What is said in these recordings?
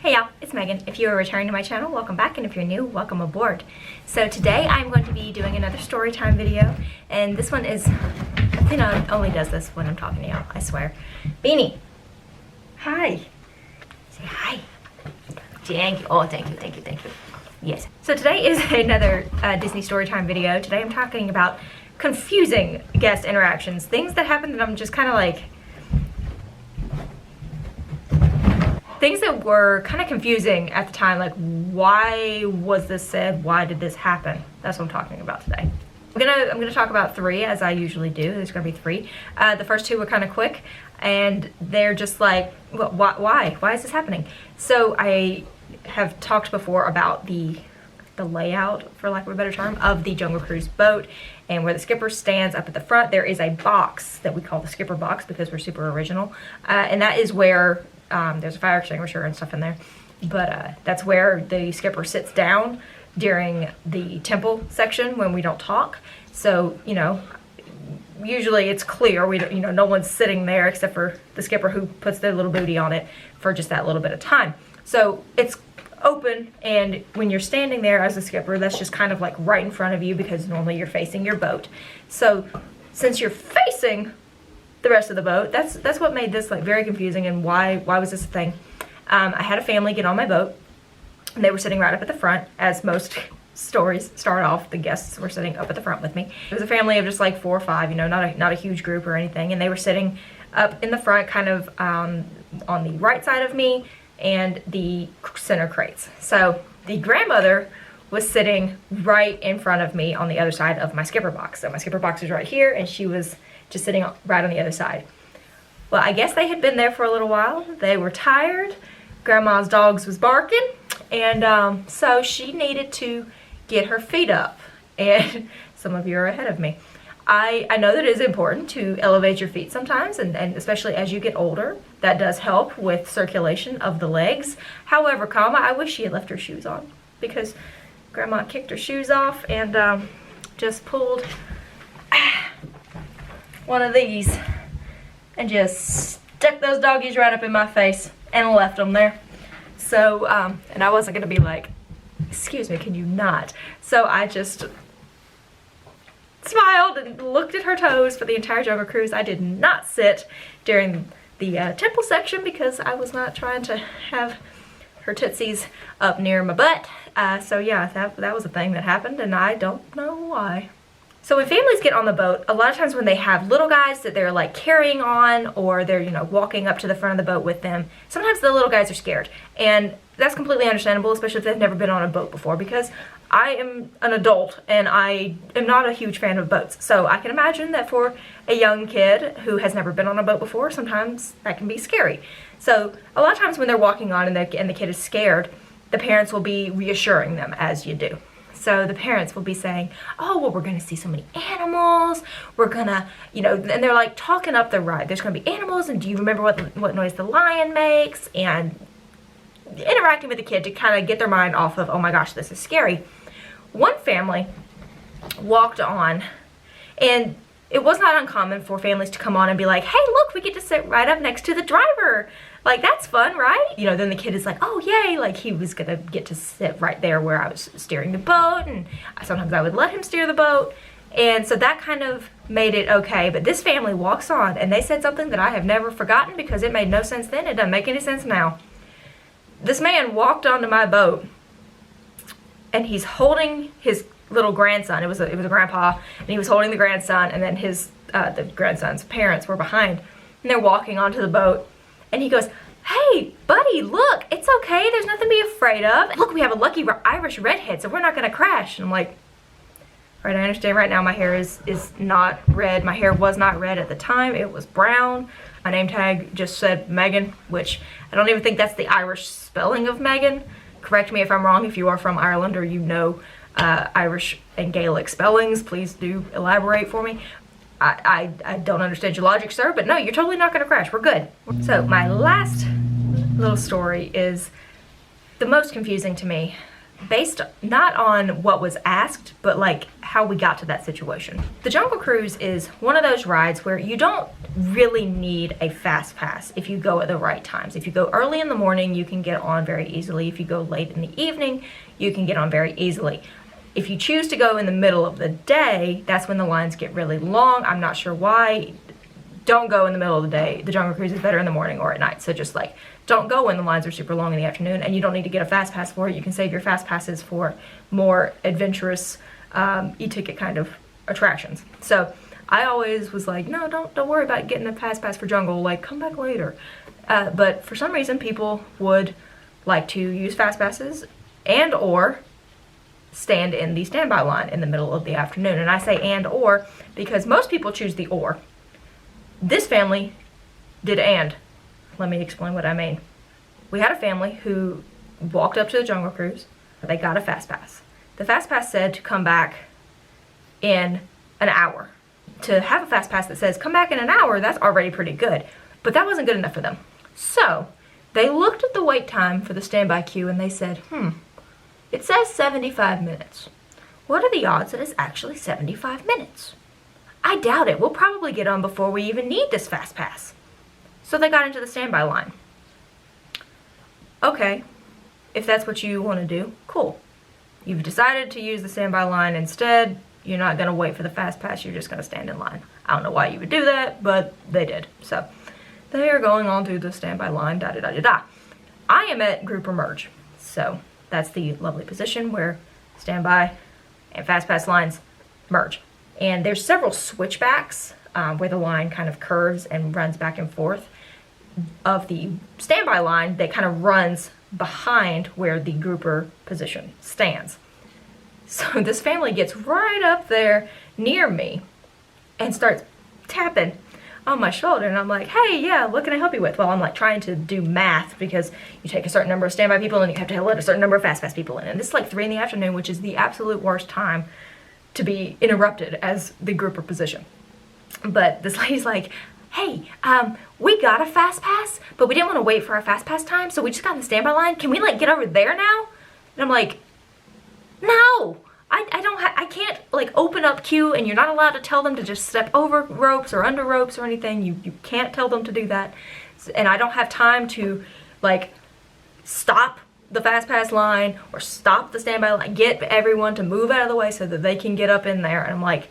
Hey y'all, it's Megan. If you are returning to my channel, welcome back, and if you're new, welcome aboard. So today I'm going to be doing another story time video, and this one is, only does this when I'm talking to y'all, I swear. Beanie, hi. Say hi. Thank you. Oh, thank you. Yes. So today is another Disney Storytime video. Today I'm talking about confusing guest interactions, things that happen that I'm just kind of like, things that were kind of confusing at the time, like why was this said? Why did this happen? That's what I'm talking about today. I'm gonna talk about three, as I usually do. There's gonna be three. The first two were kind of quick, and they're just like, why? Why is this happening? So I have talked before about the layout, for lack of a better term, of the Jungle Cruise boat, and where the skipper stands up at the front, there is a box that we call the skipper box because we're super original, and that is where there's a fire extinguisher and stuff in there, but that's where the skipper sits down during the temple section when we don't talk. So, you know, usually it's clear, we don't, no one's sitting there except for the skipper who puts their little booty on it for just that little bit of time. So it's open, and when you're standing there as a skipper, that's just kind of like right in front of you because normally you're facing your boat. So since you're facing the rest of the boat, that's what made this like very confusing, and why was this a thing. I had a family get on my boat, and they were sitting right up at the front. As most stories start off, the guests were sitting up at the front with me. It was a family of just like 4 or 5, not a huge group or anything, and they were sitting up in the front, kind of on the right side of me and the center crates. So the grandmother was sitting right in front of me on the other side of my skipper box. So my skipper box is right here, and she was just sitting right on the other side. Well, I guess they had been there for a little while. They were tired. Grandma's dogs was barking, and so she needed to get her feet up. And some of you are ahead of me. I know that it is important to elevate your feet sometimes, and especially as you get older. That does help with circulation of the legs. However, I wish she had left her shoes on, because Grandma kicked her shoes off and just pulled one of these and just stuck those doggies right up in my face and left them there. So, and I wasn't gonna be like, excuse me, can you not? So I just smiled and looked at her toes for the entire Jungle Cruise. I did not sit during the temple section because I was not trying to have her tootsies up near my butt. So yeah, that was a thing that happened, and I don't know why. So when families get on the boat, a lot of times when they have little guys that they're like carrying on, or they're, walking up to the front of the boat with them, sometimes the little guys are scared. And that's completely understandable, especially if they've never been on a boat before, because I am an adult and I am not a huge fan of boats. So I can imagine that for a young kid who has never been on a boat before, sometimes that can be scary. So a lot of times when they're walking on and the kid is scared, the parents will be reassuring them, as you do. So the parents will be saying, oh, well, we're going to see so many animals. We're going to, and they're like talking up the ride. There's going to be animals, and do you remember what noise the lion makes? And interacting with the kid to kind of get their mind off of, oh my gosh, this is scary. One family walked on, and it was not uncommon for families to come on and be like, hey, look, we get to sit right up next to the driver. Like, that's fun, right? Then the kid is like, oh, yay. Like, he was going to get to sit right there where I was steering the boat, and sometimes I would let him steer the boat. And so that kind of made it okay. But this family walks on, and they said something that I have never forgotten because it made no sense then. It doesn't make any sense now. This man walked onto my boat, and he's holding his little grandson. It was a grandpa, and he was holding the grandson, and then the grandson's parents were behind, and they're walking onto the boat. And he goes, hey, buddy, look, it's okay. There's nothing to be afraid of. Look, we have a lucky Irish redhead, so we're not going to crash. And I'm like, all right, I understand right now my hair is not red. My hair was not red at the time. It was brown. My name tag just said Meaghan, which I don't even think that's the Irish spelling of Meaghan. Correct me if I'm wrong. If you are from Ireland or Irish and Gaelic spellings, please do elaborate for me. I don't understand your logic, sir, but no, you're totally not going to crash. We're good. So my last little story is the most confusing to me based not on what was asked, but like how we got to that situation. The Jungle Cruise is one of those rides where you don't really need a fast pass if you go at the right times. If you go early in the morning, you can get on very easily. If you go late in the evening, you can get on very easily. If you choose to go in the middle of the day, that's when the lines get really long. I'm not sure why. Don't go in the middle of the day. The Jungle Cruise is better in the morning or at night. So just like, don't go when the lines are super long in the afternoon, and you don't need to get a fast pass for it. You can save your fast passes for more adventurous e-ticket kind of attractions. So I always was like, no, don't worry about getting a fast pass for Jungle, like come back later. But for some reason people would like to use fast passes and or stand in the standby line in the middle of the afternoon. And I say and or because most people choose the or. This family did and. Let me explain what I mean. We had a family who walked up to the Jungle Cruise. They got a fast pass. The fast pass said to come back in an hour. To have a fast pass that says come back in an hour, that's already pretty good. But that wasn't good enough for them. So they looked at the wait time for the standby queue and they said, it says 75 minutes. What are the odds that it's actually 75 minutes? I doubt it. We'll probably get on before we even need this fast pass. So they got into the standby line. Okay, if that's what you want to do, cool. You've decided to use the standby line instead. You're not going to wait for the fast pass. You're just going to stand in line. I don't know why you would do that, but they did. So they are going on through the standby line, da-da-da-da-da. I am at group or merge. So that's the lovely position where standby and fast pass lines merge. And there's several switchbacks where the line kind of curves and runs back and forth of the standby line that kind of runs behind where the grouper position stands. So this family gets right up there near me and starts tapping on my shoulder, and I'm like, hey, yeah, what can I help you with? Well, I'm like trying to do math because you take a certain number of standby people and you have to let a certain number of fast pass people in. And this is like 3 in the afternoon, which is the absolute worst time to be interrupted as the grouper position. But this lady's like, hey, we got a fast pass, but we didn't want to wait for our fast pass time, so we just got in the standby line. Can we like get over there now? And I'm like, no, I can't like open up queue, and you're not allowed to tell them to just step over ropes or under ropes or anything. You can't tell them to do that. And I don't have time to like stop the fast pass line or stop the standby line, get everyone to move out of the way so that they can get up in there. And I'm like,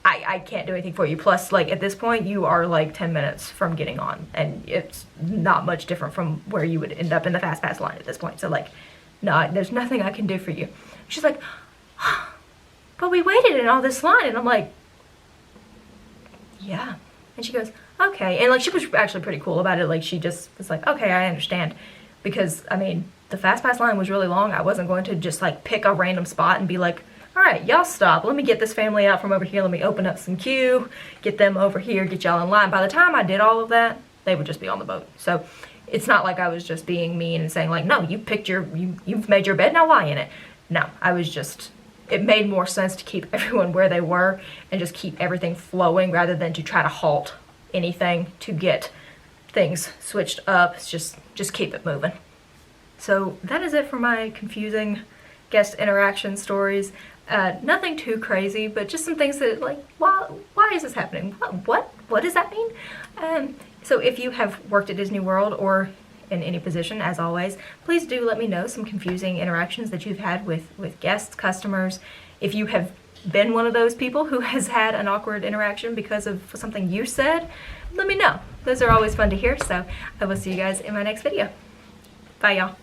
I can't do anything for you. Plus, like, at this point, you are like 10 minutes from getting on, and it's not much different from where you would end up in the fast pass line at this point. So like, no, there's nothing I can do for you. She's like, but we waited in all this line. And I'm like, yeah. And she goes, okay. And like, she was actually pretty cool about it. Like, she just was like, okay, I understand. Because, I mean, the fast pass line was really long. I wasn't going to just like pick a random spot and be like, all right, y'all stop. Let me get this family out from over here. Let me open up some queue, get them over here, get y'all in line. By the time I did all of that, they would just be on the boat. So it's not like I was just being mean and saying like, no, you picked you've made your bed, now lie in it. No, I was just, it made more sense to keep everyone where they were and just keep everything flowing rather than to try to halt anything to get things switched up. It's just keep it moving. So that is it for my confusing guest interaction stories. Nothing too crazy, but just some things that like, why is this happening? What does that mean? So if you have worked at Disney World or in any position, as always, please do let me know some confusing interactions that you've had with guests, customers. If you have been one of those people who has had an awkward interaction because of something you said, let me know. Those are always fun to hear, so I will see you guys in my next video. Bye, y'all.